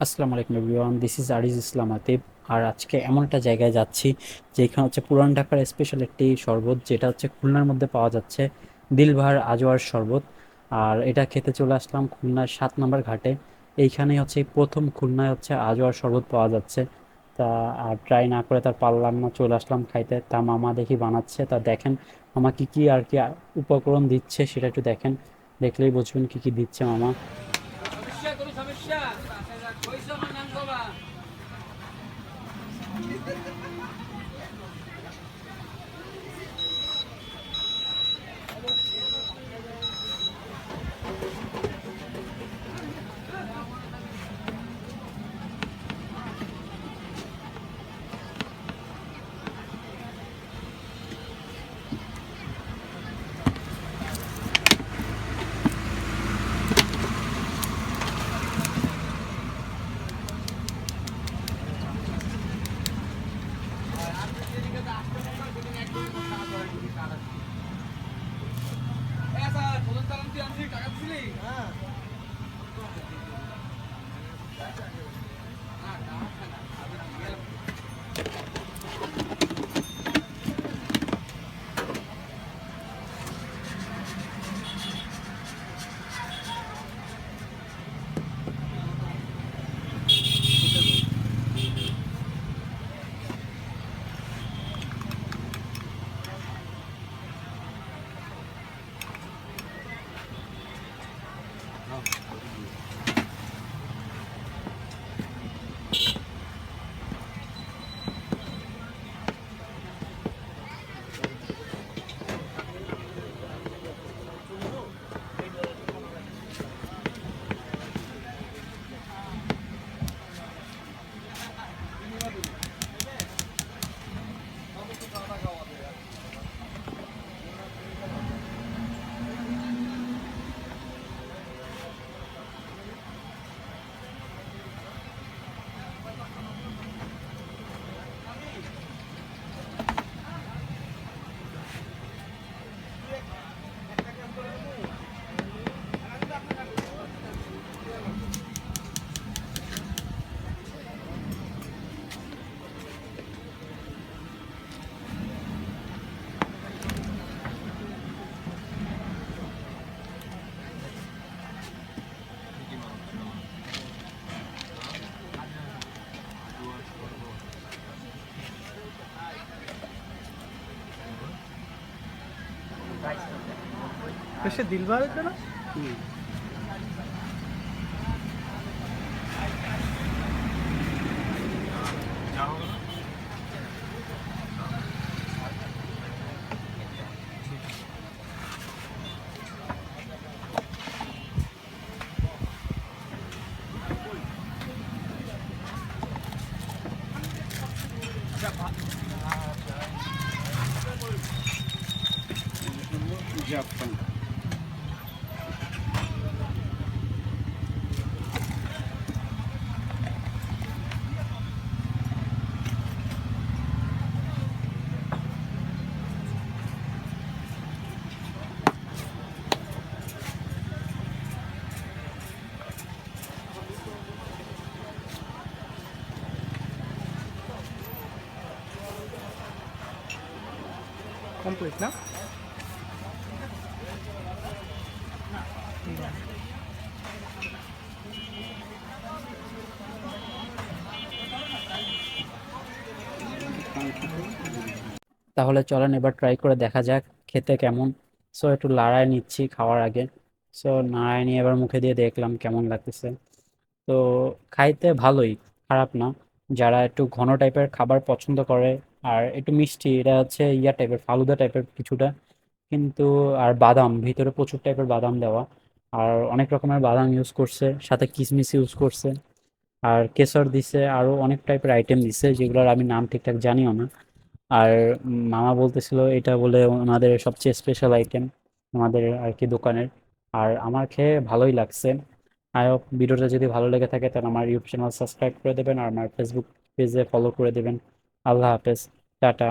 আসসালামু আলাইকুম everyone, this is Ariz ইসলাম আতিফ। আর আজকে এমন একটা জায়গায় যাচ্ছি যেখানে হচ্ছে পুরান ঢাকার স্পেশাল একটি শরবত, যেটা হচ্ছে খুলনার মধ্যে পাওয়া যাচ্ছে, দিলবাহার আজওয়ার শরবত। আর এটা খেতে চলে আসলাম খুলনার 7 নম্বর ঘাটে। এইখানেই হচ্ছে এই প্রথম খুলনায় হচ্ছে আজওয়ার শরবত পাওয়া যাচ্ছে। তা আর ট্রাই না করে তার পারলাম না, চলে আসলাম খাইতে। তা মামা দেখি বানাচ্ছে, তা দেখেন মামা কি কি আর কি উপকরণ দিচ্ছে সেটা একটু দেখেন, দেখলেই বুঝবেন কি কি দিচ্ছে মামা। সমস্যা কোনো সমস্যা কইছো আমার নাম কবা। টাকা দিছিলি? হ্যাঁ। সে দিলবার না। জাপান। কমপ্লিট না। তাহলে চলেন এবার ট্রাই করে দেখা যাক খেতে কেমন। সো একটু লাড়ায় নিচ্ছি খাওয়ার আগে। সো নাড়ায় নিয়ে এবার মুখে দিয়ে দেখলাম কেমন লাগতেছে। তো খাইতে ভালোই, খারাপ না। যারা একটু ঘন টাইপের খাবার পছন্দ করে আর একটু মিষ্টি, এটা হচ্ছে ইয়া টাইপের ফালুদা টাইপের কিছুটা, কিন্তু আর বাদাম ভিতরে প্রচুর টাইপের বাদাম দেওয়া, আর অনেক রকমের বাদাম ইউজ করছে, সাথে কিশমিশ ইউজ করছে, আর কেশর দিছে, আরো অনেক টাইপের আইটেম দিছে যেগুলোর আমি নাম ঠিকঠাক জানিও না। আর মামা বলতেছিল এটা বলে ওনাদের সবচেয়ে স্পেশাল আইটেম আমাদের আর কি দোকানের। আর আমার খেয়ে ভালোই লাগছে। আই হোপ ভিডিওটা যদি ভালো লেগে থাকে তাহলে আমার ইউটিউব চ্যানেল সাবস্ক্রাইব করে দেবেন আর আমার ফেসবুক পেজে ফলো করে দেবেন। আল্লাহ হাফেজ, টাটা।